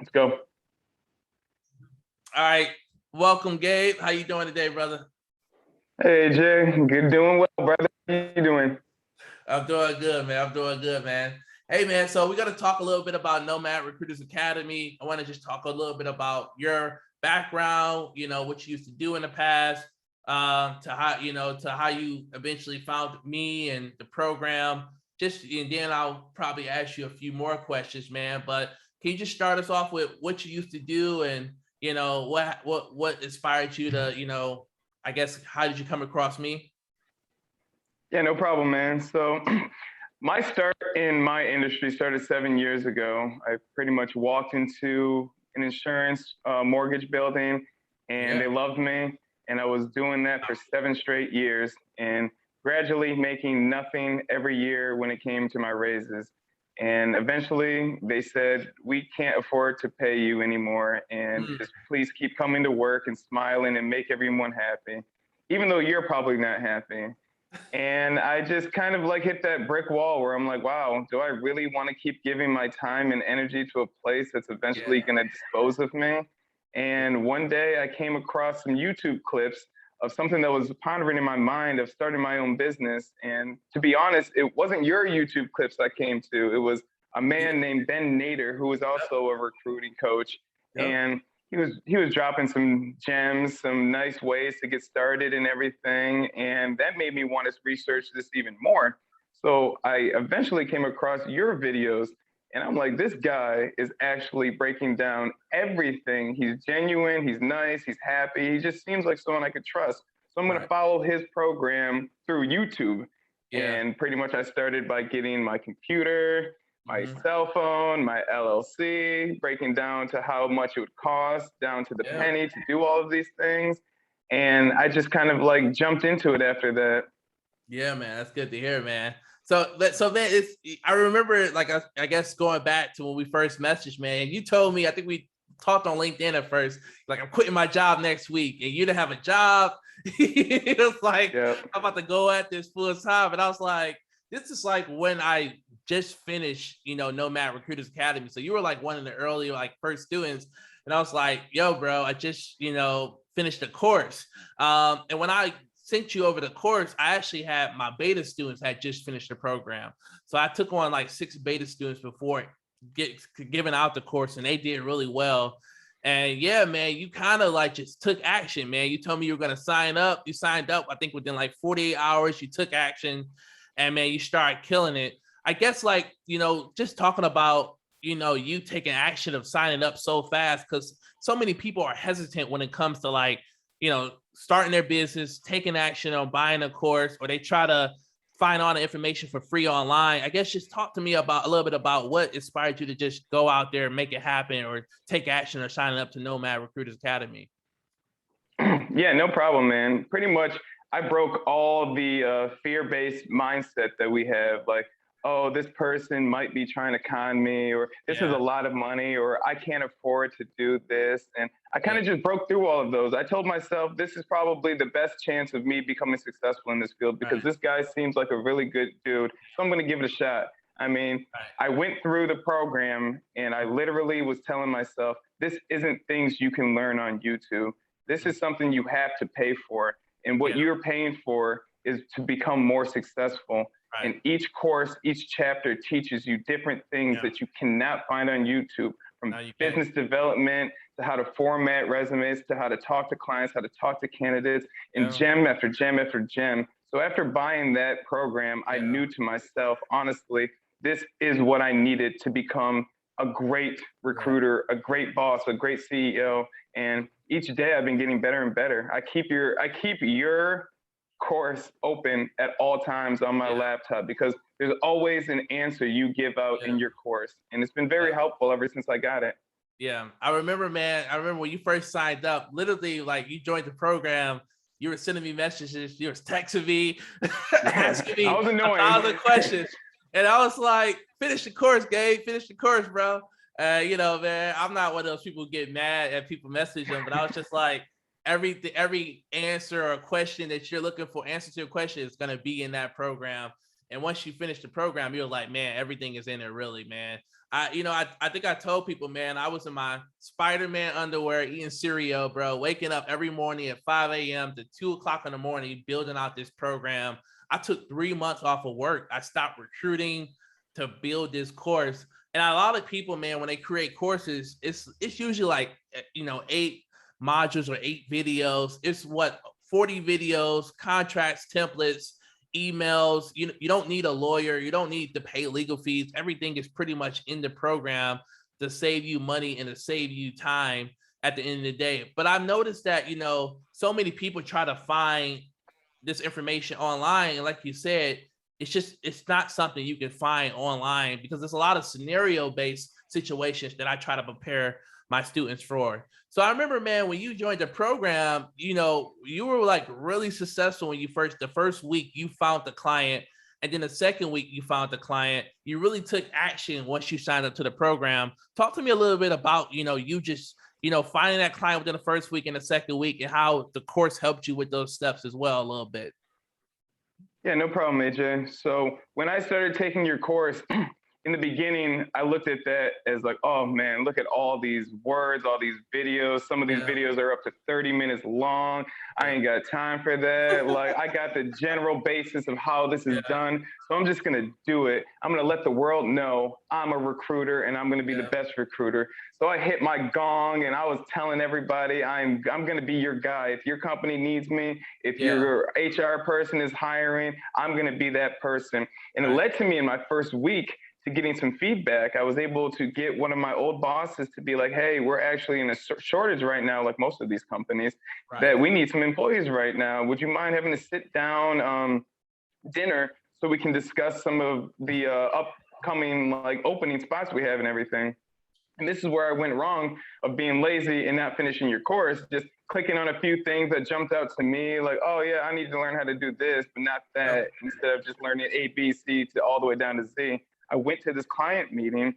Let's go. All right. Welcome, Gabe. How you doing today, brother? Hey, Jay. Good, doing well, brother. How you doing? I'm doing good, man. I'm doing good, man. Hey, man. So we're going to talk a little bit about Nomad Recruiters Academy. I want to just talk a little bit about your background, what you used to do in the past, to how you eventually found me and the program. And then I'll probably ask you a few more questions, man. But can you just start us off with what you used to do and, what inspired you to, I guess, how did you come across me? Yeah, no problem, man. So my start in my industry started 7 years ago. I pretty much walked into an insurance mortgage building and they loved me. And I was doing that for 7 straight years and gradually making nothing every year when it came to my raises. And eventually they said, we can't afford to pay you anymore. And just please keep coming to work and smiling and make everyone happy, even though you're probably not happy. And I just kind of like hit that brick wall where I'm like, wow, do I really want to keep giving my time and energy to a place that's eventually going to dispose of me? And one day I came across some YouTube clips of something that was pondering in my mind of starting my own business. And to be honest, it wasn't your YouTube clips I came to. It was a man named Ben Nader, who was also a recruiting coach. And he was dropping some gems, some nice ways to get started and everything. And that made me want to research this even more. So I eventually came across your videos and I'm like, this guy is actually breaking down everything. He's genuine, he's nice, he's happy. He just seems like someone I could trust. So I'm going to follow his program through YouTube. And pretty much I started by getting my computer, my cell phone, my LLC, breaking down to how much it would cost, down to the penny to do all of these things. And I just kind of like jumped into it after that. Yeah, man, that's good to hear, man. So man, I remember, like, I guess going back to when we first messaged, man. You told me, I think we talked on LinkedIn at first, like, I'm quitting my job next week, and you didn't have a job. It was like, I'm about to go at this full time, and I was like, this is like when I just finished, Nomad Recruiters Academy. So you were like one of the early, like, first students, and I was like, yo, bro, I just, finished the course. And when I sent you over the course, I actually had my beta students had just finished the program. So I took on like 6 beta students before giving out the course, and they did really well. And yeah, man, you kind of like just took action, man. You told me you were going to sign up. You signed up, I think within like 48 hours, you took action, and man, you started killing it. I guess, like, just talking about, you taking action of signing up so fast, because so many people are hesitant when it comes to, like, starting their business, taking action on buying a course, or they try to find all the information for free online. I guess just talk to me about a little bit about what inspired you to just go out there and make it happen, or take action, or signing up to Nomad Recruiters Academy. Yeah, no problem, man. Pretty much, I broke all the fear-based mindset that we have, like, oh, this person might be trying to con me, or this is a lot of money, or I can't afford to do this. And I kind of just broke through all of those. I told myself, this is probably the best chance of me becoming successful in this field, because this guy seems like a really good dude. So I'm going to give it a shot. I mean, I went through the program and I literally was telling myself, this isn't things you can learn on YouTube. This is something you have to pay for. And what you're paying for is to become more successful. And each course, each chapter teaches you different things that you cannot find on YouTube, from business development to how to format resumes, to how to talk to clients, how to talk to candidates, and gem after gem after gem. So after buying that program, I knew to myself, honestly, this is what I needed to become a great recruiter, a great boss, a great CEO. And each day I've been getting better and better. I keep your course open at all times on my laptop, because there's always an answer you give out in your course. And it's been very helpful ever since I got it. Yeah, I remember, man. I remember when you first signed up, literally, like, you joined the program, you were sending me messages, you were texting me, asking me 1,000 questions. And I was like, finish the course, Gabe, finish the course, bro. Man, I'm not one of those people who get mad at people message them, but I was just like, every answer or question that you're looking for, answer to a question, is going to be in that program. And once you finish the program, you're like, man, everything is in it, really, man. I think I told people, man, I was in my Spider-Man underwear, eating cereal, bro, waking up every morning at 5 a.m. to 2 o'clock in the morning, building out this program. I took 3 months off of work. I stopped recruiting to build this course. And a lot of people, man, when they create courses, it's usually like, 8 modules or 8 videos. It's 40 videos, contracts, templates, emails. You don't need a lawyer. You don't need to pay legal fees. Everything is pretty much in the program to save you money and to save you time at the end of the day. But I've noticed that, so many people try to find this information online. And like you said, it's not something you can find online because there's a lot of scenario based situations that I try to prepare my students for. So I remember, man, when you joined the program, you were like really successful when the first week you found the client. And then the second week you found the client. You really took action once you signed up to the program. Talk to me a little bit about, you just, finding that client within the first week and the second week and how the course helped you with those steps as well a little bit. Yeah, no problem, AJ. So when I started taking your course, in the beginning, I looked at that as like, oh man, look at all these words, all these videos. Some of these videos are up to 30 minutes long. I ain't got time for that. Like, I got the general basis of how this is done. So I'm just going to do it. I'm going to let the world know I'm a recruiter and I'm going to be the best recruiter. So I hit my gong and I was telling everybody I'm going to be your guy. If your company needs me, if your HR person is hiring, I'm going to be that person. And it led to me in my first week to getting some feedback. I was able to get one of my old bosses to be like, hey, we're actually in a shortage right now, like most of these companies, that we need some employees right now. Would you mind having a sit down dinner so we can discuss some of the upcoming like opening spots we have and everything? And this is where I went wrong of being lazy and not finishing your course, just clicking on a few things that jumped out to me, like, oh yeah, I need to learn how to do this, but not that, instead of just learning A, B, C to all the way down to Z. I went to this client meeting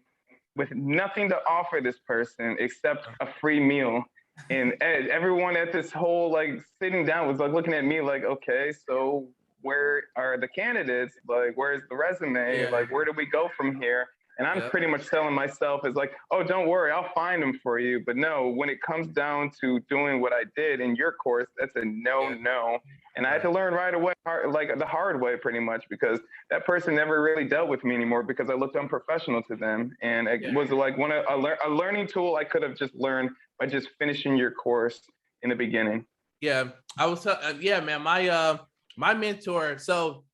with nothing to offer this person except a free meal. And everyone at this whole like sitting down was like looking at me like, okay, so where are the candidates? Like, where's the resume? Like, where do we go from here? And I'm pretty much telling myself is like, oh, don't worry, I'll find them for you. But no, when it comes down to doing what I did in your course, that's a no. And I had to learn right away, like the hard way, pretty much, because that person never really dealt with me anymore because I looked unprofessional to them. And it was like a learning tool I could have just learned by just finishing your course in the beginning. Yeah, I was, man, my mentor. So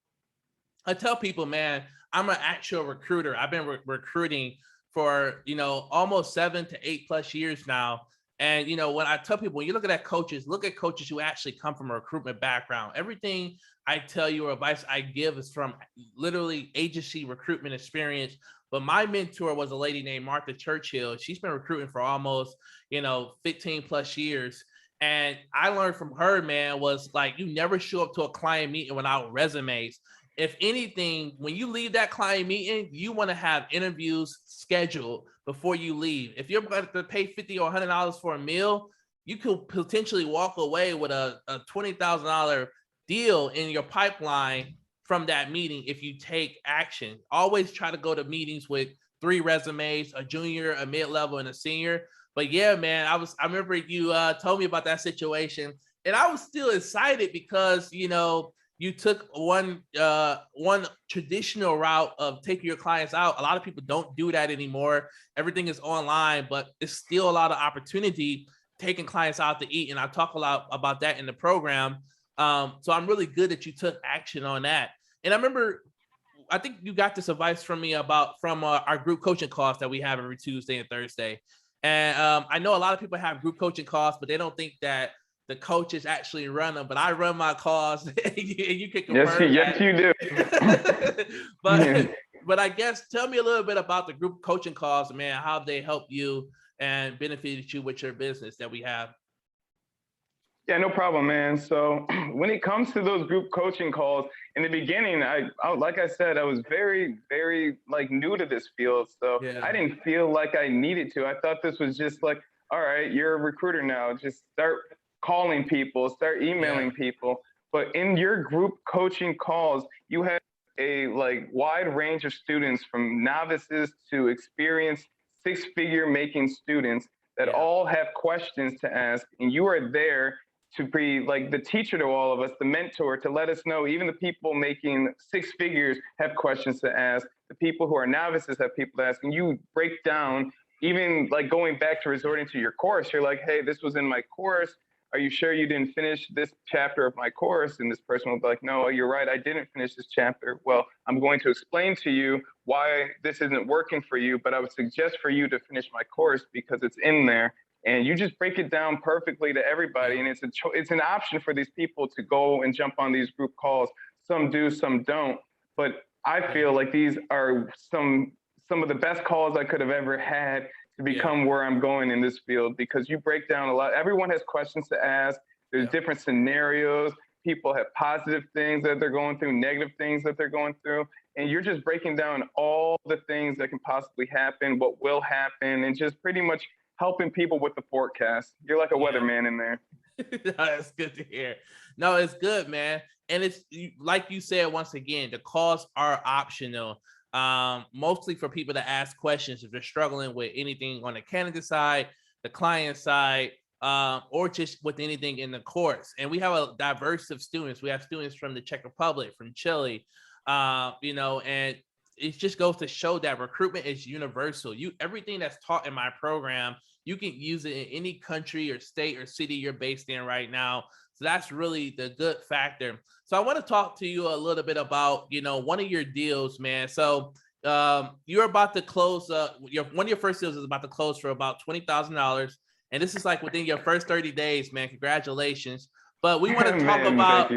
I tell people, man, I'm an actual recruiter. I've been recruiting for, almost 7 to 8+ years now. And, when I tell people, when you look at coaches, look at coaches who actually come from a recruitment background. Everything I tell you or advice I give is from literally agency recruitment experience. But my mentor was a lady named Martha Churchill. She's been recruiting for almost, 15+ years. And I learned from her, man, was like, you never show up to a client meeting without resumes. If anything, when you leave that client meeting, you want to have interviews scheduled before you leave. If you're going to pay $50 or $100 for a meal, you could potentially walk away with a $20,000 deal in your pipeline from that meeting if you take action. Always try to go to meetings with 3 resumes, a junior, a mid-level, and a senior. But yeah, man, I remember you told me about that situation, and I was still excited because, you took one traditional route of taking your clients out. A lot of people don't do that anymore. Everything is online, but it's still a lot of opportunity taking clients out to eat. And I talk a lot about that in the program. So I'm really good that you took action on that. And I remember, I think you got this advice from me from our group coaching calls that we have every Tuesday and Thursday. And I know a lot of people have group coaching calls, but they don't think that the coaches actually run them, but I run my calls and you can confirm yes, you do. But I guess tell me a little bit about the group coaching calls, man, how they help you and benefited you with your business that we have. Yeah, no problem, man. So when it comes to those group coaching calls, in the beginning, I like I said, I was very, very like new to this field. So I didn't feel like I needed to. I thought this was just like, all right, you're a recruiter now. Just start calling people, start emailing people. But in your group coaching calls, you have a like wide range of students from novices to experienced six-figure making students that Yeah. all have questions to ask, and you are there to be like the teacher to all of us, the mentor, to let us know even the people making six figures have questions to ask. The people who are novices have people to ask, and you break down even like going back to resorting to your course. You're like, hey, this was in my course. Are you sure you didn't finish this chapter of my course? And this person will be like, no, you're right. I didn't finish this chapter. Well, I'm going to explain to you why this isn't working for you, but I would suggest for you to finish my course because it's in there. And you just break it down perfectly to everybody. And it's an option for these people to go and jump on these group calls. Some do, some don't. But I feel like these are some of the best calls I could have ever had to become where I'm going in this field, because you break down a lot. Everyone has questions to ask. There's different scenarios. People have positive things that they're going through, negative things that they're going through. And you're just breaking down all the things that can possibly happen, what will happen, and just pretty much helping people with the forecast. You're like a weatherman in there. That's good to hear. No, it's good, man. And it's like you said, once again, the calls are optional. Mostly for people to ask questions if they're struggling with anything on the candidate side, the client side, or just with anything in the course. And we have a diverse of students. We have students from the Czech Republic, from Chile, and it just goes to show that recruitment is universal. Everything that's taught in my program, you can use it in any country or state or city you're based in right now. So that's really the good factor. So I want to talk to you a little bit about, one of your deals, man. So you're about to close, one of your first deals is about to close for about $20,000. And this is like within your first 30 days, man. Congratulations. But we want to talk about,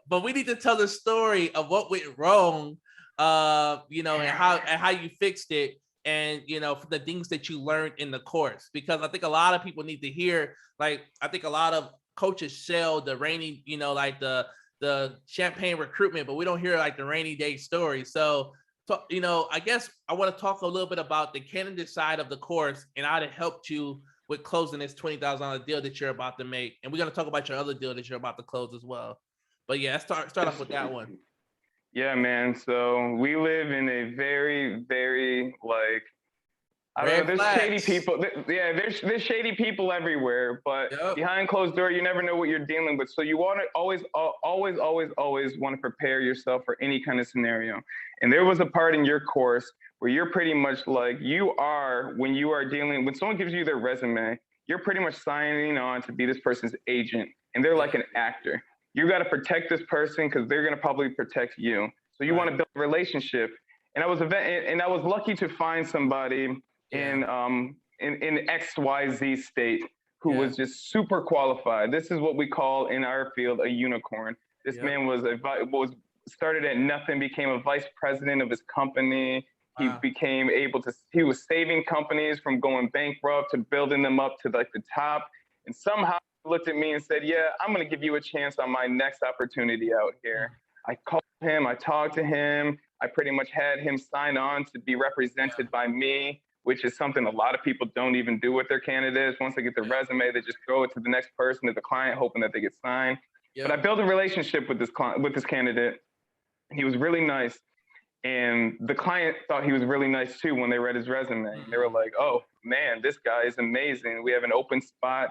but we need to tell the story of what went wrong, and how you fixed it, and for the things that you learned in the course, because I think a lot of people need to hear. Like, I think a lot of coaches sell the rainy, like the champagne recruitment, but we don't hear like the rainy day story. So, I guess I want to talk a little bit about the candidate side of the course and how it helped you with closing this $20,000 deal that you're about to make. And we're going to talk about your other deal that you're about to close as well. But yeah, start off with that one. Yeah, man. So we live in a very, very I don't know. There's shady people. Yeah, there's shady people everywhere. But behind closed door, you never know what you're dealing with. So you want to always want to prepare yourself for any kind of scenario. And there was a part in your course where you're pretty much like when someone gives you their resume, you're pretty much signing on to be this person's agent, and they're like an actor. You got to protect this person because they're going to probably protect you. So you want to build a relationship. And I was lucky to find somebody in XYZ state who was just super qualified. This is what we call in our field a unicorn. This man was started at nothing, became a vice president of his company. He he was saving companies from going bankrupt to building them up to like the top. And somehow he looked at me and said, yeah, I'm going to give you a chance on my next opportunity out here. I called him, I talked to him. I pretty much had him sign on to be represented by me, which is something a lot of people don't even do with their candidates. Once they get the resume, they just throw it to the next person, to the client, hoping that they get signed. But I built a relationship with this candidate. He was really nice. And the client thought he was really nice too when they read his resume. They were like, oh man, this guy is amazing. We have an open spot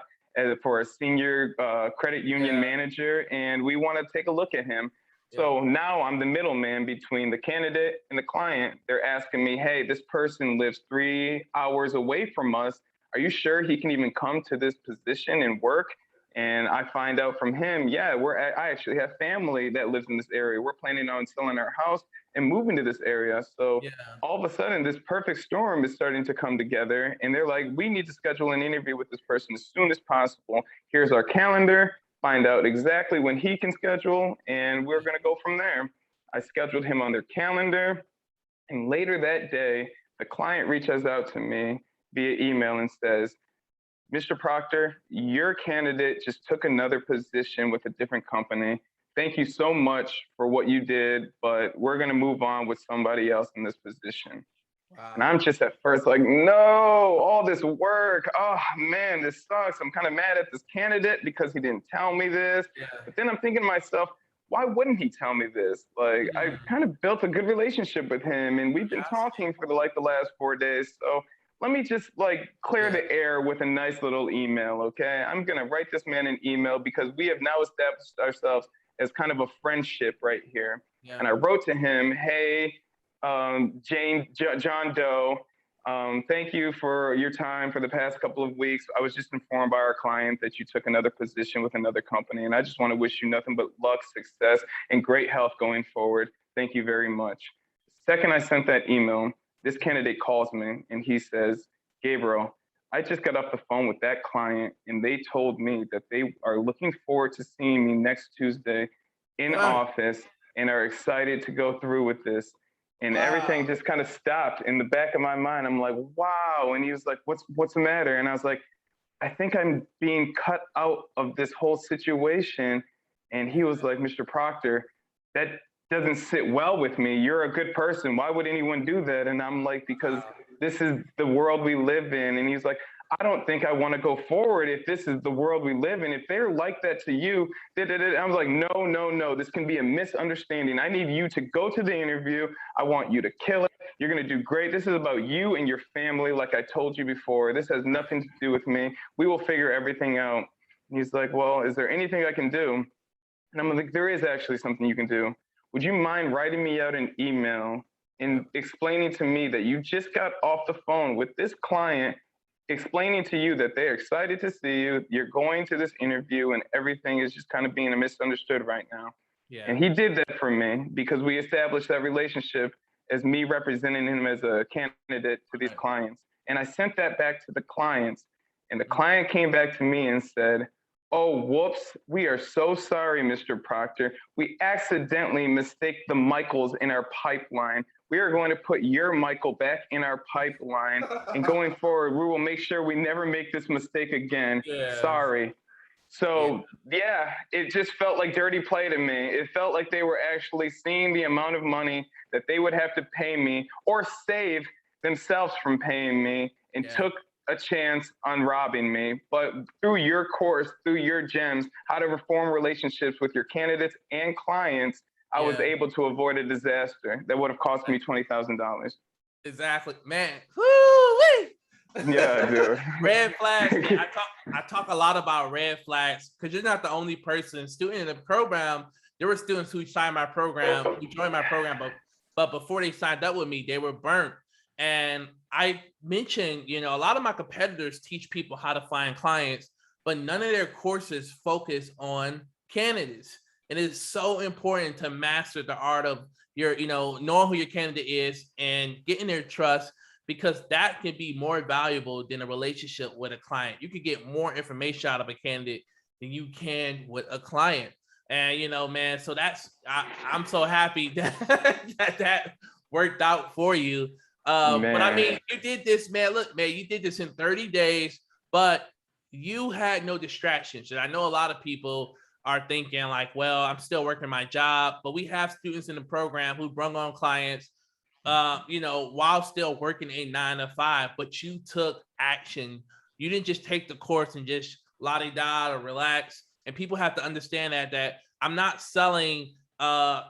for a senior credit union manager, and we want to take a look at him. So now I'm the middleman between the candidate and the client. They're asking me, hey, this person lives 3 hours away from us. Are you sure he can even come to this position and work? And I find out from him, I actually have family that lives in this area. We're planning on selling our house and moving to this area. So all of a sudden, this perfect storm is starting to come together. And they're like, we need to schedule an interview with this person as soon as possible. Here's our calendar. Find out exactly when he can schedule, and we're going to go from there. I scheduled him on their calendar. And later that day, the client reaches out to me via email and says, Mr. Proctor, your candidate just took another position with a different company. Thank you so much for what you did, but we're going to move on with somebody else in this position. Wow. And I'm just at first like, no, all this work. Oh, man, this sucks. I'm kind of mad at this candidate because he didn't tell me this. But then I'm thinking to myself, why wouldn't he tell me this? Like, I Yeah. kind of built a good relationship with him, and we've been talking for the last 4 days. So let me just like clear Yeah. the air with a nice little email, okay? I'm gonna write this man an email because we have now established ourselves as kind of a friendship right here. Yeah. And I wrote to him, hey, John Doe, thank you for your time for the past couple of weeks. I was just informed by our client that you took another position with another company, and I just want to wish you nothing but luck, success, and great health going forward. Thank you very much. The second I sent that email, this candidate calls me and he says, Gabriel, I just got off the phone with that client and they told me that they are looking forward to seeing me next Tuesday in Wow. office and are excited to go through with this. And everything Wow. just kind of stopped in the back of my mind. I'm like, wow. And he was like, what's the matter? And I was like, I think I'm being cut out of this whole situation. And he was like, Mr. Proctor, that doesn't sit well with me. You're a good person. Why would anyone do that? And I'm like, because this is the world we live in. And he's like, I don't think I want to go forward if this is the world we live in. If they're like that to you, I was like, no, no, no. This can be a misunderstanding. I need you to go to the interview. I want you to kill it. You're going to do great. This is about you and your family, like I told you before. This has nothing to do with me. We will figure everything out. And he's like, well, is there anything I can do? And I'm like, there is actually something you can do. Would you mind writing me out an email and explaining to me that you just got off the phone with this client, explaining to you that they're excited to see you, you're going to this interview, and everything is just kind of being misunderstood right now. Yeah. And he did that for me because we established that relationship as me representing him as a candidate to these clients. And I sent that back to the clients, and the client came back to me and said, oh, whoops, we are so sorry, Mr. Proctor. We accidentally mistake the Michaels in our pipeline. We are going to put your Michael back in our pipeline. And going forward, we will make sure we never make this mistake again. Yeah. Sorry. So yeah, it just felt like dirty play to me. It felt like they were actually seeing the amount of money that they would have to pay me or save themselves from paying me and took a chance on robbing me. But through your course, through your gems, how to reform relationships with your candidates and clients, I was able to avoid a disaster that would have cost me $20,000. Exactly, man. Woo-wee. Yeah, dude. Red flags, man. I talk a lot about red flags because you're not the only person student in the program. There were students who signed my program, who joined my program, but before they signed up with me, they were burnt. And I mentioned, you know, a lot of my competitors teach people how to find clients, but none of their courses focus on candidates. And it's so important to master the art of your, you know, knowing who your candidate is and getting their trust, because that can be more valuable than a relationship with a client. You could get more information out of a candidate than you can with a client. And, you know, man, so I'm so happy that worked out for you. But I mean, you did this, man. Look, man, you did this in 30 days, but you had no distractions. And I know a lot of people are thinking like, well, I'm still working my job, but we have students in the program who bring on clients, you know, while still working a 9 to 5, but you took action. You didn't just take the course and just la-di-da or relax. And people have to understand that I'm not selling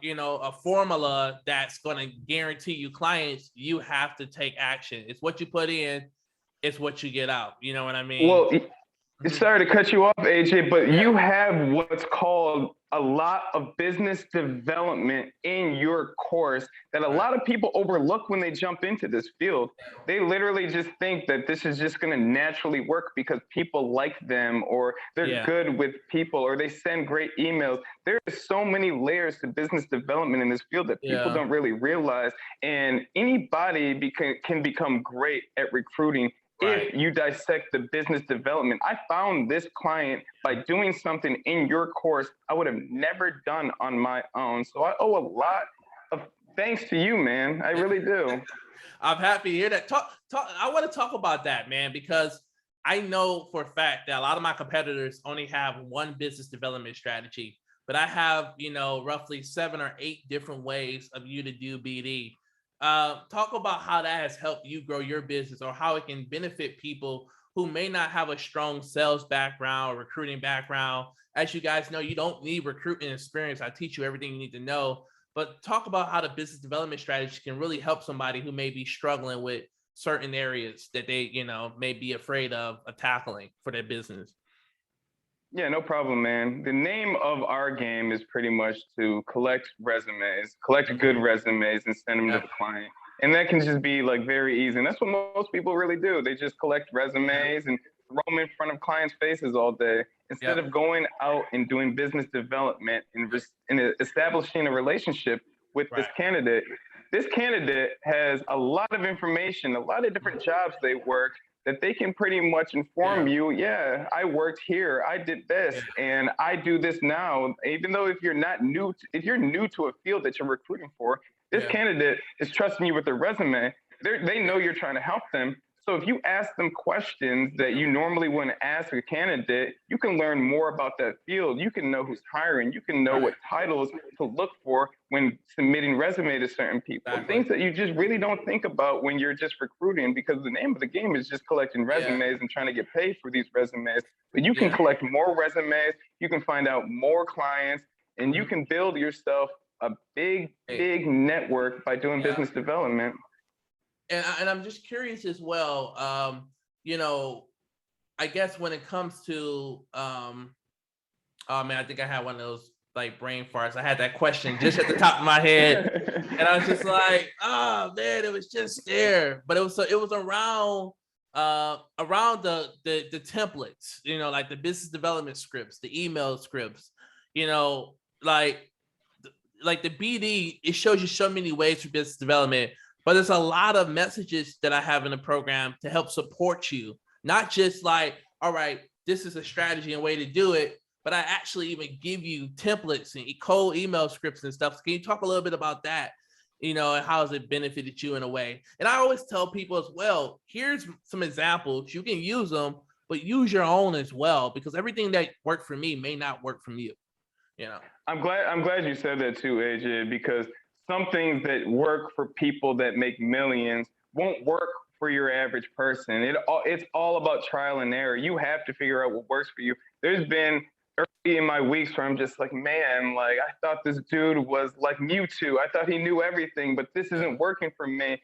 you know, a formula that's going to guarantee you clients. You have to take action. It's what you put in, it's what you get out. You know what I mean? Well, sorry to cut you off, AJ, but you have what's called a lot of business development in your course that a lot of people overlook when they jump into this field. They literally just think that this is just going to naturally work because people like them or they're good with people or they send great emails. There are so many layers to business development in this field that people don't really realize. And anybody can become great at recruiting if you dissect the business development. I found this client by doing something in your course I would have never done on my own. So I owe a lot of thanks to you, man. I really do. I'm happy to hear that. I want to talk about that, man, because I know for a fact that a lot of my competitors only have one business development strategy, but I have, you know, roughly 7 or 8 different ways of you to do BD. Talk about how that has helped you grow your business or how it can benefit people who may not have a strong sales background or recruiting background. As you guys know, you don't need recruitment experience. I teach you everything you need to know, but talk about how the business development strategy can really help somebody who may be struggling with certain areas that they, may be afraid of tackling for their business. Yeah, no problem, man. The name of our game is pretty much to collect resumes, collect good resumes and send them to the client. And that can just be like very easy. And that's what most people really do. They just collect resumes and throw them in front of clients' faces all day instead of going out and doing business development and establishing a relationship with this candidate. This candidate has a lot of information, a lot of different jobs they work that they can pretty much inform you, I worked here, I did this, and I do this now. Even though if you're new to a field that you're recruiting for, this candidate is trusting you with their resume. They know you're trying to help them. So if you ask them questions that you normally wouldn't ask a candidate, you can learn more about that field. You can know who's hiring. You can know what titles to look for when submitting resume to certain people. Things that you just really don't think about when you're just recruiting, because the name of the game is just collecting resumes and trying to get paid for these resumes. But you can collect more resumes. You can find out more clients, and you can build yourself a big network by doing business development. And I'm just curious as well, I guess when it comes to, oh man, I think I had one of those like brain farts. I had that question just at the top of my head, and I was just like, oh man, it was just there. But it was around the templates, like the business development scripts, the email scripts, like the BD. It shows you so many ways for business development. But there's a lot of messages that I have in the program to help support you. Not just like, all right, this is a strategy and way to do it, but I actually even give you templates and cold email scripts and stuff. So can you talk a little bit about that? And how has it benefited you in a way? And I always tell people as well, here's some examples. You can use them, but use your own as well, because everything that worked for me may not work from you. I'm glad you said that too, AJ, because some things that work for people that make millions won't work for your average person. It's all about trial and error. You have to figure out what works for you. There's been early in my weeks where I'm just like, man, like I thought this dude was like Mewtwo. I thought he knew everything, but this isn't working for me.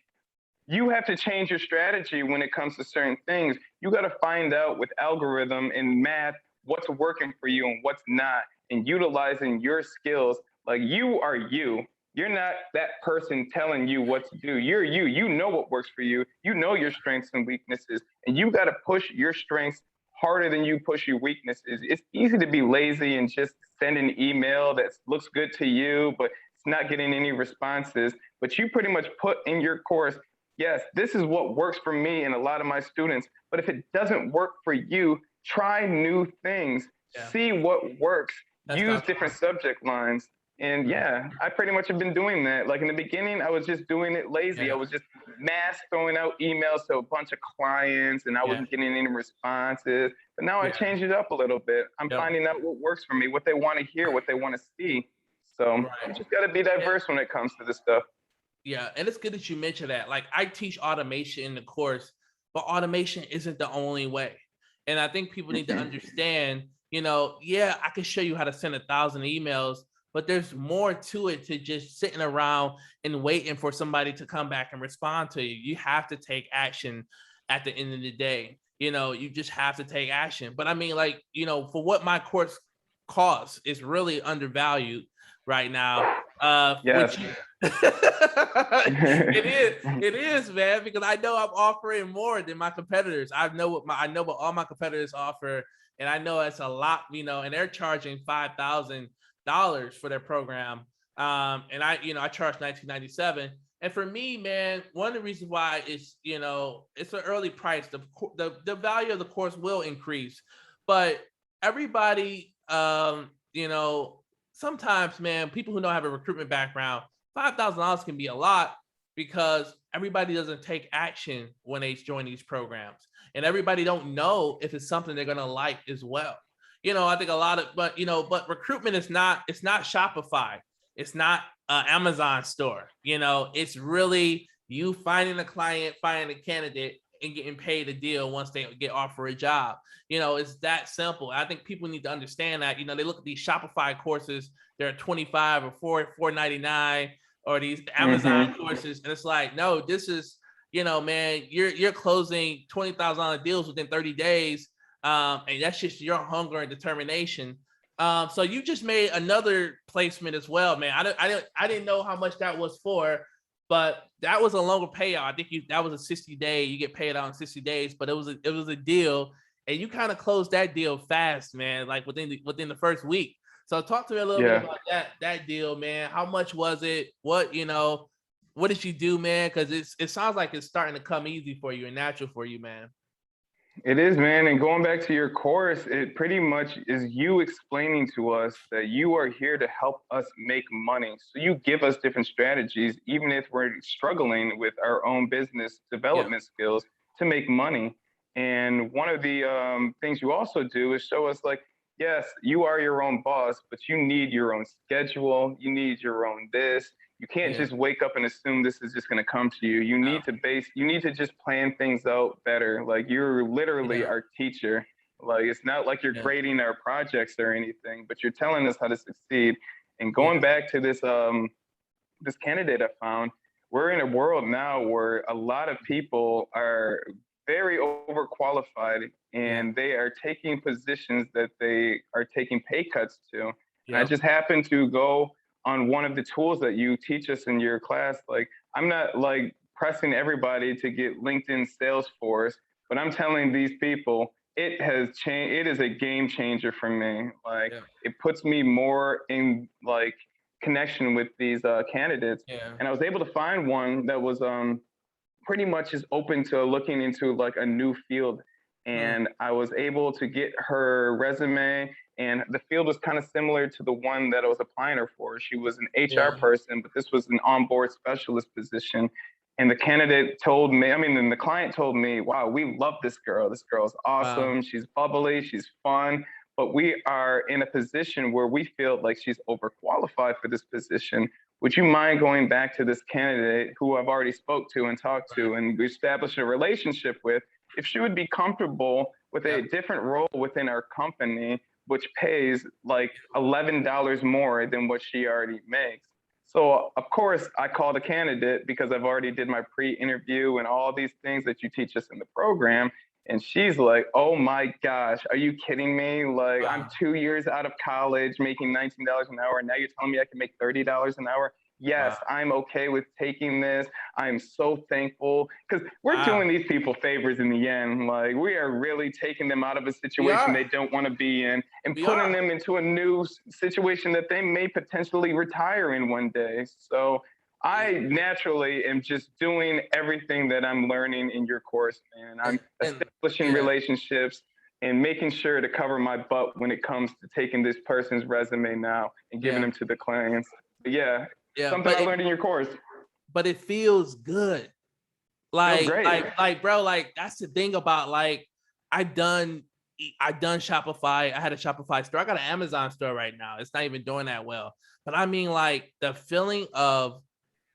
You have to change your strategy when it comes to certain things. You got to find out with algorithm and math what's working for you and what's not, and utilizing your skills. Like you are you. You're not that person telling you what to do. You're you. You know what works for you. You know your strengths and weaknesses, and you got to push your strengths harder than you push your weaknesses. It's easy to be lazy and just send an email that looks good to you, but it's not getting any responses. But you pretty much put in your course, yes, this is what works for me and a lot of my students. But if it doesn't work for you, try new things. See what works. Use different subject lines. And I pretty much have been doing that. Like in the beginning, I was just doing it lazy. I was just mass throwing out emails to a bunch of clients, and I wasn't getting any responses. But now I changed it up a little bit. I'm finding out what works for me, what they want to hear, what they want to see. So you just got to be diverse when it comes to this stuff. Yeah, and it's good that you mentioned that. Like I teach automation in the course, but automation isn't the only way. And I think people need to understand, I can show you how to send 1,000 emails, but there's more to it to just sitting around and waiting for somebody to come back and respond to you. You have to take action at the end of the day. You just have to take action. But I mean, like, for what my course costs, is really undervalued right now. Yes. It is, man, because I know I'm offering more than my competitors. I know what all my competitors offer, and I know it's a lot, and they're charging $5,000 for their program. And I charge $19.97. And for me, man, one of the reasons why it's an early price. The value of the course will increase, but everybody, sometimes, man, people who don't have a recruitment background, $5,000 can be a lot because everybody doesn't take action when they join these programs, and everybody don't know if it's something they're gonna like as well. I think but recruitment is it's not Shopify. It's not an Amazon store. It's really you finding a client, finding a candidate, and getting paid a deal once they get offered a job. You know, it's that simple. I think people need to understand that. You know, they look at these Shopify courses, they're 25 or $4.99, or these Amazon courses, and it's like, no, this is, you know, man, you're closing $20,000 deals within 30 days. And that's just your hunger and determination. So you just made another placement as well, man. I didn't know how much that was for, but that was a longer payout. I think that was a 60-day. You get paid out in 60 days, but it was a deal, and you kind of closed that deal fast, man. Like within the first week. So talk to me a little bit about that deal, man. How much was it? What did you do, man? Because it sounds like it's starting to come easy for you and natural for you, man. It is, man. And going back to your course, it pretty much is you explaining to us that you are here to help us make money. So you give us different strategies, even if we're struggling with our own business development skills to make money. And one of the things you also do is show us like, yes, you are your own boss, but you need your own schedule. You need your own this. You can't just wake up and assume this is just going to come to you. You need to just plan things out better. Like you're literally our teacher. Like it's not like you're grading our projects or anything, but you're telling us how to succeed. And going back to this this candidate I found, we're in a world now where a lot of people are very overqualified and they are taking positions that they are taking pay cuts to. And I just happened to go on one of the tools that you teach us in your class. Like, I'm not like pressing everybody to get LinkedIn Salesforce, but I'm telling these people, it has changed. It is a game changer for me. Like, it puts me more in like connection with these candidates. And I was able to find one that was pretty much is open to looking into like a new field. And I was able to get her resume, and the field was kind of similar to the one that I was applying her for. She was an HR person, but this was an onboard specialist position. And the candidate told me, and the client told me, wow, we love this girl. This girl's awesome. Wow. She's bubbly, she's fun, but we are in a position where we feel like she's overqualified for this position. Would you mind going back to this candidate who I've already spoke to and talked to and established a relationship with, if she would be comfortable with a different role within our company, which pays like $11 more than what she already makes? So of course I called a candidate because I've already did my pre-interview and all these things that you teach us in the program. And she's like, oh my gosh, are you kidding me? Like, I'm 2 years out of college making $19 an hour. And now you're telling me I can make $30 an hour? Yes, I'm okay with taking this. I'm so thankful because we're doing these people favors in the end. Like, we are really taking them out of a situation they don't want to be in and putting them into a new situation that they may potentially retire in one day. So I naturally am just doing everything that I'm learning in your course, man. I'm establishing relationships and making sure to cover my butt when it comes to taking this person's resume now and giving them to the clients. But something I learned in your course. But it feels good. Like bro, like that's the thing about like I done Shopify. I had a Shopify store. I got an Amazon store right now. It's not even doing that well. But I mean, like the feeling of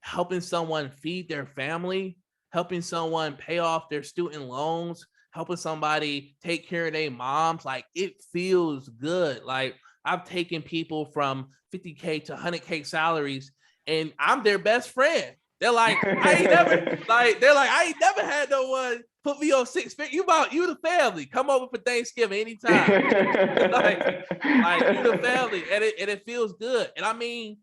helping someone feed their family, helping someone pay off their student loans, helping somebody take care of their moms, like it feels good. Like I've taken people from 50K to 100K salaries, and I'm their best friend. They're like, I ain't never had no one put me on 6 figures. You the family. Come over for Thanksgiving anytime. like you the family, and it feels good. And I mean,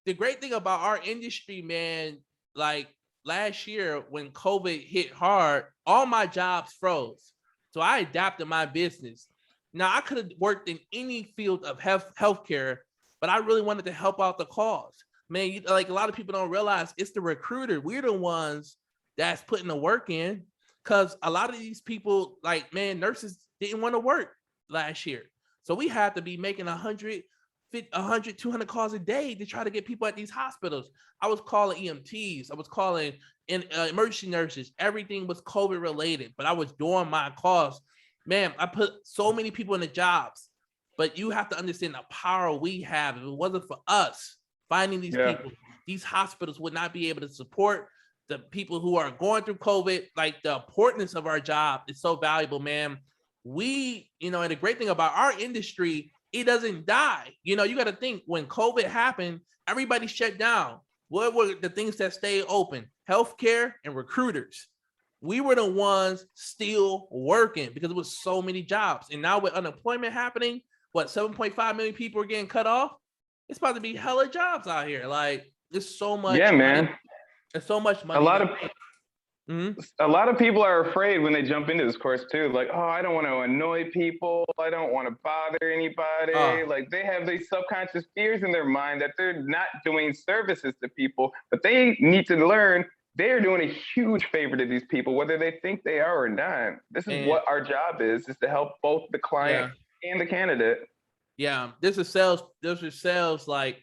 the great thing about our industry, man, like last year when COVID hit hard, all my jobs froze. So I adapted my business. Now I could have worked in any field of healthcare, but I really wanted to help out the cause. Man, like a lot of people don't realize it's the recruiter. We're the ones that's putting the work in, because a lot of these people, like, man, nurses didn't want to work last year. So we had to be making 100, 200 calls a day to try to get people at these hospitals. I was calling EMTs. I was calling emergency nurses. Everything was COVID related, but I was doing my calls. Man, I put so many people in the jobs, but you have to understand the power we have. If it wasn't for us finding these people, these hospitals would not be able to support the people who are going through COVID, like the importance of our job is so valuable, man. We, and the great thing about our industry, it doesn't die. You got to think when COVID happened, everybody shut down. What were the things that stayed open? Healthcare and recruiters. We were the ones still working because it was so many jobs. And now with unemployment happening, 7.5 million people are getting cut off. It's about to be hella jobs out here. Like, there's so much Yeah, money. man. There's so much money. A lot of people are afraid when they jump into this course too. Like, oh, I don't want to annoy people. I don't want to bother anybody. Like, they have these subconscious fears in their mind that they're not doing services to people, but they need to learn they're doing a huge favor to these people, whether they think they are or not. This is what our job is to help both the client and the candidate. Yeah, there's a sales, like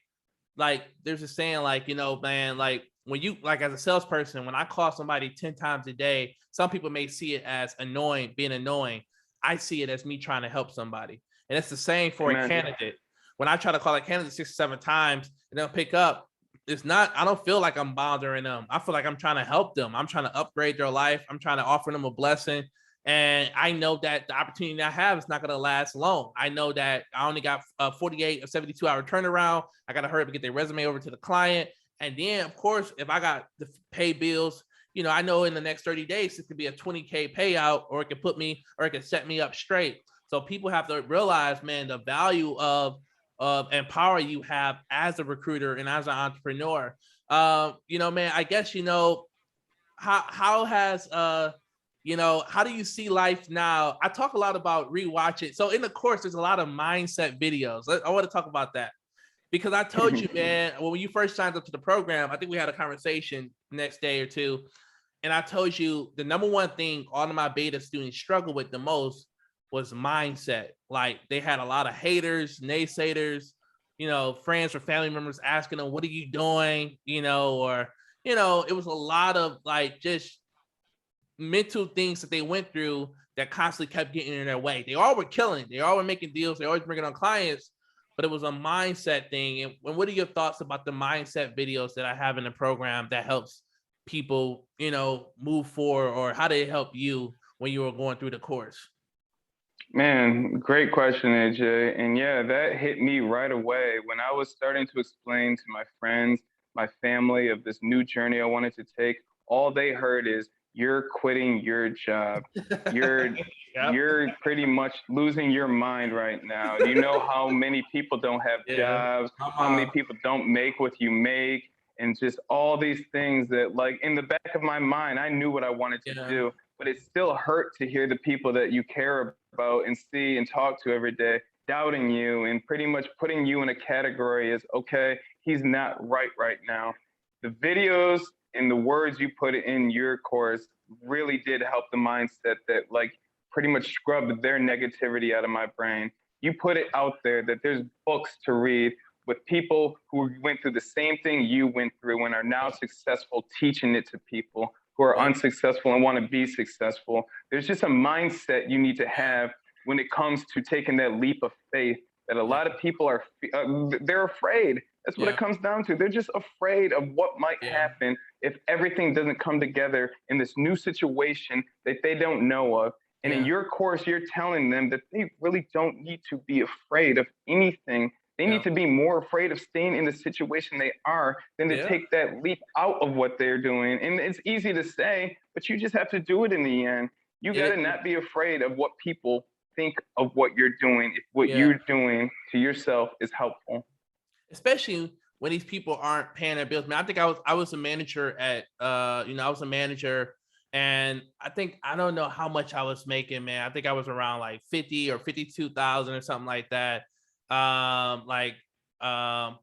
there's a saying, like, man, like when you, like, as a salesperson, when I call somebody 10 times a day, some people may see it as being annoying. I see it as me trying to help somebody. And it's the same for a candidate. When I try to call a candidate 6 or 7 times and they'll pick up, I don't feel like I'm bothering them. I feel like I'm trying to help them. I'm trying to upgrade their life. I'm trying to offer them a blessing. And I know that the opportunity I have is not going to last long. I know that I only got a 48 or 72 hour turnaround. I got to hurry up and get their resume over to the client. And then, of course, if I got to pay bills, I know in the next 30 days, it could be a 20K payout, or it could set me up straight. So people have to realize, man, the value of and power you have as a recruiter and as an entrepreneur. Man, I guess, how has, how do you see life now? I talk a lot about rewatching. So in the course, there's a lot of mindset videos. I want to talk about that because I told you, man, when you first signed up to the program, I think we had a conversation next day or two. And I told you the number one thing all of my beta students struggle with the most was mindset. Like, they had a lot of haters, naysayers, friends or family members asking them, what are you doing? Or, it was a lot of like just mental things that they went through that constantly kept getting in their way. They all were killing. They all were making deals. They always bringing on clients, but it was a mindset thing. And what are your thoughts about the mindset videos that I have in the program that helps people, move forward, or how did it help you when you were going through the course? Man, great question, AJ. And yeah, that hit me right away when I was starting to explain to my friends, my family, of this new journey I wanted to take. All they heard is, you're quitting your job. You're you're pretty much losing your mind right now. You know how many people don't have jobs, how many people don't make what you make, and just all these things that, like, in the back of my mind, I knew what I wanted to do, but it still hurt to hear the people that you care about and see and talk to every day doubting you and pretty much putting you in a category as, okay, he's not right now. The videos and the words you put in your course really did help the mindset that, like, pretty much scrubbed their negativity out of my brain. You put it out there that there's books to read with people who went through the same thing you went through and are now successful, teaching it to people who are unsuccessful and want to be successful. There's just a mindset you need to have when it comes to taking that leap of faith that a lot of people are, they're afraid. That's what it comes down to. They're just afraid of what might happen if everything doesn't come together in this new situation that they don't know of. And in your course, you're telling them that they really don't need to be afraid of anything. They need to be more afraid of staying in the situation they are than to take that leap out of what they're doing. And it's easy to say, but you just have to do it in the end. You got to not be afraid of what people think of what you're doing, if what you're doing to yourself is helpful. Especially when these people aren't paying their bills. Man, I think I was a manager at I was a manager, and I don't know how much I was making, man. I think I was around like 50 or 52,000 or something like that. But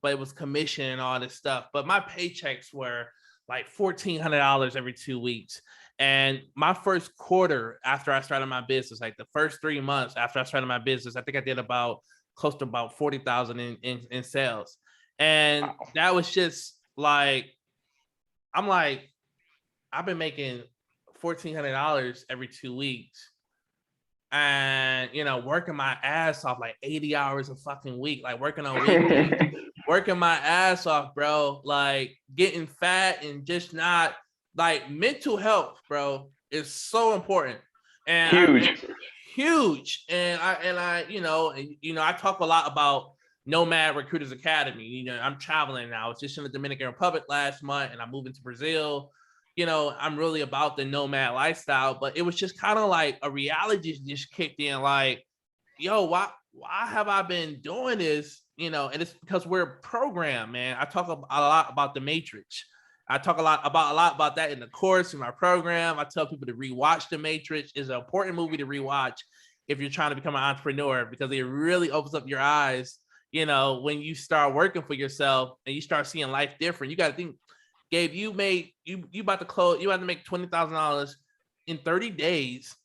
it was commission and all this stuff. But my paychecks were like $1,400 every 2 weeks. And my first quarter after I started my business, like the first 3 months after I started my business, I think I did close to about 40,000 in sales. And that was just like, I'm like, I've been making $1,400 every 2 weeks. And, working my ass off like 80 hours a fucking week, like working on weekends, working my ass off, bro, like getting fat and just not like mental health, bro, is so important. And Huge. huge. And I, I talk a lot about Nomad Recruiters Academy. I'm traveling now. I was just in the Dominican Republic last month, and I'm moving to Brazil. I'm really about the nomad lifestyle, but it was just kind of like a reality just kicked in. Like, yo, why have I been doing this? And it's because we're programmed, man. I talk a lot about the Matrix. I talk a lot about that in the course in my program. I tell people to rewatch The Matrix. It's an important movie to rewatch if you're trying to become an entrepreneur, because it really opens up your eyes. When you start working for yourself and you start seeing life different. You got to think, Gabe, you about to make $20,000 in 30 days.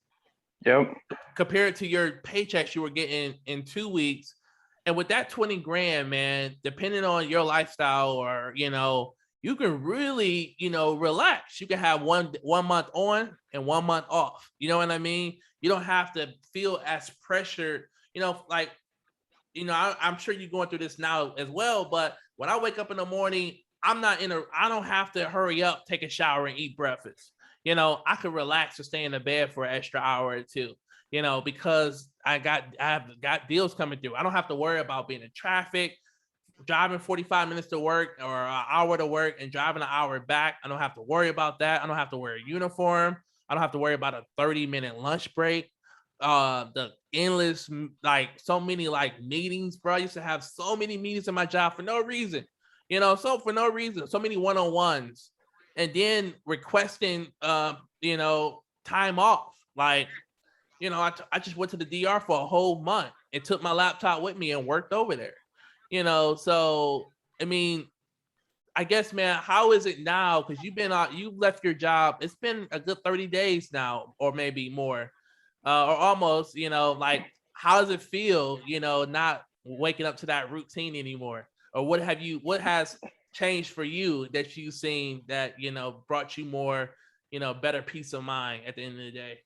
Yep. Compared to your paychecks you were getting in 2 weeks. And with that 20 grand, man, depending on your lifestyle, or, you can really, relax. You can have one month on and 1 month off. You know what I mean? You don't have to feel as pressured, like, I'm sure you're going through this now as well. But when I wake up in the morning, I don't have to hurry up, take a shower, and eat breakfast. I could relax or stay in the bed for an extra hour or two, because I've got deals coming through. I don't have to worry about being in traffic, driving 45 minutes to work or an hour to work and driving an hour back. I don't have to worry about that. I don't have to wear a uniform. I don't have to worry about a 30-minute lunch break. The endless, like, so many like meetings, bro. I used to have so many meetings in my job for no reason, so for no reason, so many one-on-ones, and then requesting, time off. Like, I just went to the DR for a whole month and took my laptop with me and worked over there. So I mean, I guess, man, how is it now? Because you left your job. It's been a good 30 days now, or maybe more, or almost. Like, how does it feel? Not waking up to that routine anymore, or what has changed for you that you've seen that brought you more, better peace of mind at the end of the day?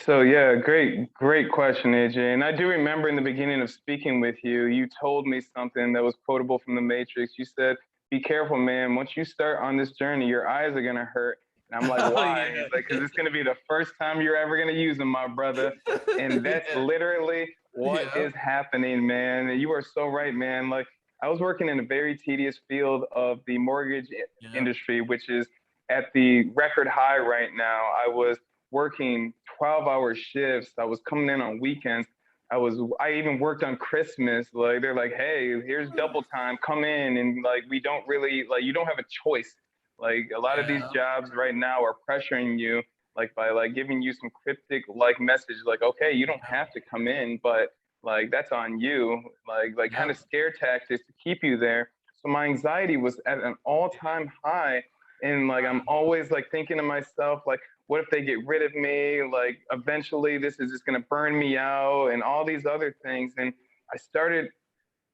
So yeah, great question, AJ. And I do remember in the beginning of speaking with you, you told me something that was quotable from the Matrix. You said, "Be careful, man. Once you start on this journey, your eyes are gonna hurt." And I'm like, Oh "Why?" yeah. He's like, "Because it's gonna be the first time you're ever gonna use them, my brother." And that's Yeah. literally what Yeah. is happening, man. And you are so right, man. Like, I was working in a very tedious field of the mortgage Yeah. industry, which is at the record high right now. I was working 12-hour shifts. I was coming in on weekends. I even worked on Christmas. Like, they're like, "Hey, here's double time. Come in." And like, we don't really, like, you don't have a choice. Like, a lot of these Yeah. jobs right now are pressuring you, like, by like giving you some cryptic like message, like, "Okay, you don't Yeah. have to come in, but like that's on you." Like kind Yep. of scare tactics to keep you there. So my anxiety was at an all-time high. And like, I'm always like thinking to myself, like, what if they get rid of me? Like, eventually this is just gonna burn me out and all these other things. And I started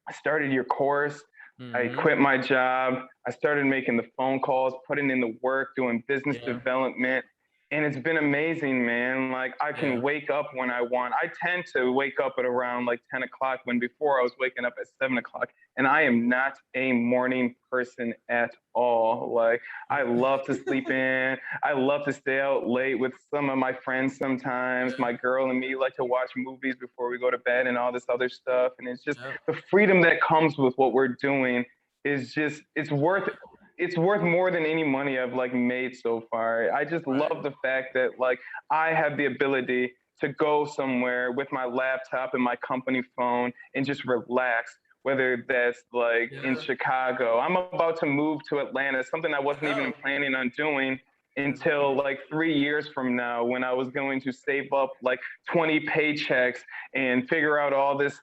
I started your course. I Mm-hmm. quit my job. I started making the phone calls, putting in the work, doing business Yeah. development. And it's been amazing, man. Like, I can Yeah. wake up when I want. I tend to wake up at around like 10 o'clock, when before I was waking up at 7 o'clock. And I am not a morning person at all. Like, I love to sleep in. I love to stay out late with some of my friends sometimes. My girl and me like to watch movies before we go to bed and all this other stuff. And it's just Yeah. the freedom that comes with what we're doing is just, it's worth more than any money I've like made so far. I just Right. love the fact that like I have the ability to go somewhere with my laptop and my company phone and just relax, whether that's like in Yeah. Chicago. I'm about to move to Atlanta, something I wasn't even Oh. planning on doing until Mhm. like 3 years from now, when I was going to save up like 20 paychecks and figure out all these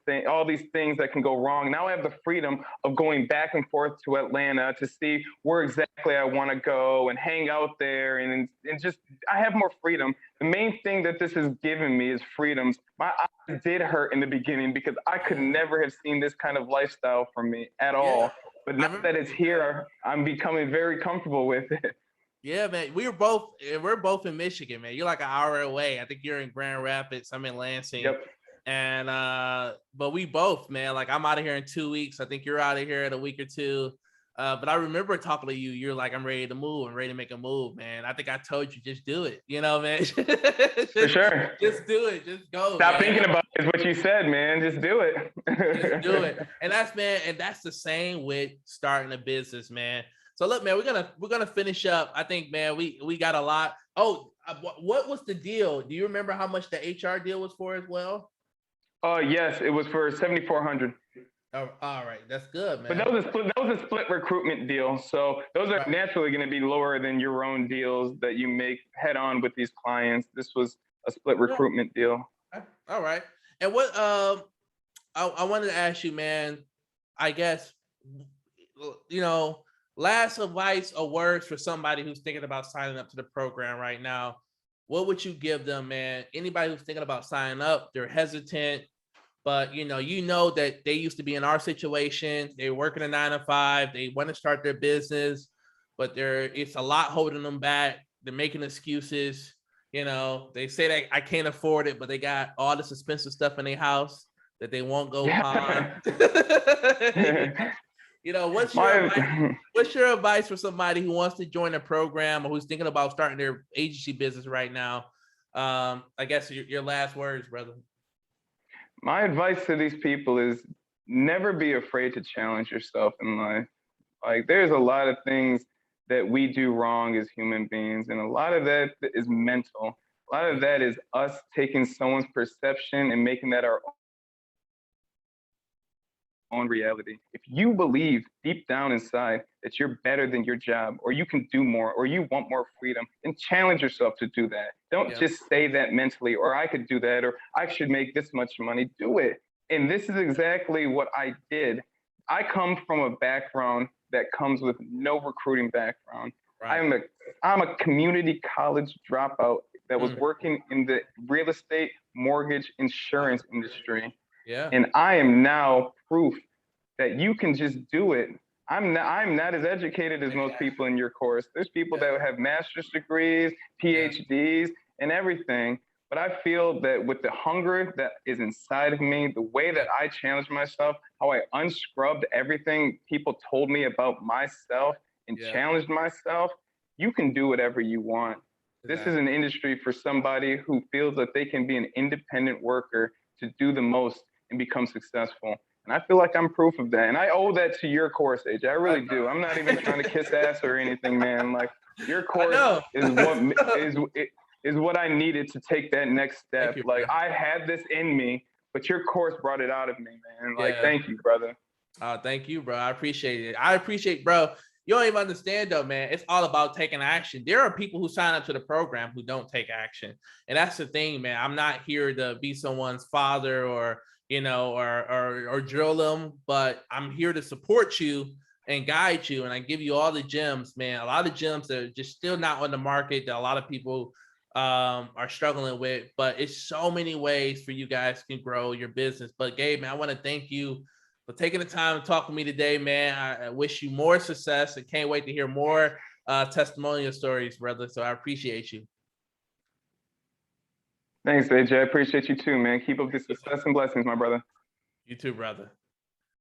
things that can go wrong. Now I have the freedom of going back and forth to Atlanta to see where exactly I want to go and hang out there, and just I have more freedom. The main thing that this has given me is freedoms. My eyes did hurt in the beginning because I could Yeah. never have seen this kind of lifestyle for me at Yeah. all. But I now remember. that it's Yeah. here, I'm becoming very comfortable with it. Yeah, man. We're both in Michigan, man. You're like an hour away. I think you're in Grand Rapids. I'm in Lansing. Yep. And but we both, man, like, I'm out of here in 2 weeks. I think you're out of here in a week or two. But I remember talking to you. You're like, I'm ready to move. I'm ready to make a move, man. I think I told you, just do it. You know, man. For sure. Just do it. Just go, Stop man. thinking about it is what you said, man. Just do Just do it. it. And that's the same with starting a business, man. So look, man, we're gonna finish up. I think, man, we got a lot. Oh, what was the deal? Do you remember how much the HR deal was for as well? Yes, it was for 7,400. Oh, all right, that's good, But man. that was a split recruitment deal. So those are Right. naturally going to be lower than your own deals that you make head on with these clients. This was a split Yeah. recruitment deal. All right. And what I wanted to ask you, man, I guess, you know, last advice or words for somebody who's thinking about signing up to the program right now. What would you give them, man? Anybody who's thinking about signing up, they're hesitant, but you know that they used to be in our situation. They're working a 9 to 5. They want to start their business, but it's a lot holding them back. They're making excuses. They say that I can't afford it, but they got all this expensive stuff in their house that they won't go pawn. What's your advice for somebody who wants to join a program or who's thinking about starting their agency business right now? I guess your last words, brother. My advice to these people is never be afraid to challenge yourself in life. Like, there's a lot of things that we do wrong as human beings, and a lot of that is mental. A lot of that is us taking someone's perception and making that our own reality. If you believe deep down inside that you're better than your job, or you can do more, or you want more freedom, then challenge yourself to do that. Don't just say that mentally, or I could do that, or I should make this much money. Do it. And this is exactly what I did. I come from a background that comes with no recruiting background. Right. I'm a community college dropout that was working in the real estate, mortgage, insurance industry. Yeah. And I am now proof that you can just do it. I'm not as educated as most people in your course. There's people that have master's degrees, PhDs, and everything. But I feel that with the hunger that is inside of me, the way that I challenged myself, how I unscrubbed everything people told me about myself and challenged myself, you can do whatever you want. This is an industry for somebody who feels that they can be an independent worker to do the most and become successful. And I feel like I'm proof of that. And I owe that to your course, AJ. I really do. I'm not even trying to kiss ass or anything, man. Like, your course is what I needed to take that next step. Like, I had this in me, but your course brought it out of me, man. Like, thank you, brother. Thank you, bro. I appreciate it. Bro. You don't even understand though, man. It's all about taking action. There are people who sign up to the program who don't take action. And that's the thing, man. I'm not here to be someone's father or drill them, but I'm here to support you and guide you. And I give you all the gems, man. A lot of gems that are just still not on the market that a lot of people are struggling with, but it's so many ways for you guys can grow your business. But Gabe, man, I want to thank you for taking the time to talk with me today, man. I wish you more success and can't wait to hear more testimonial stories, brother. So I appreciate you. Thanks, AJ. I appreciate you too, man. Keep up the success and blessings, my brother. You too, brother.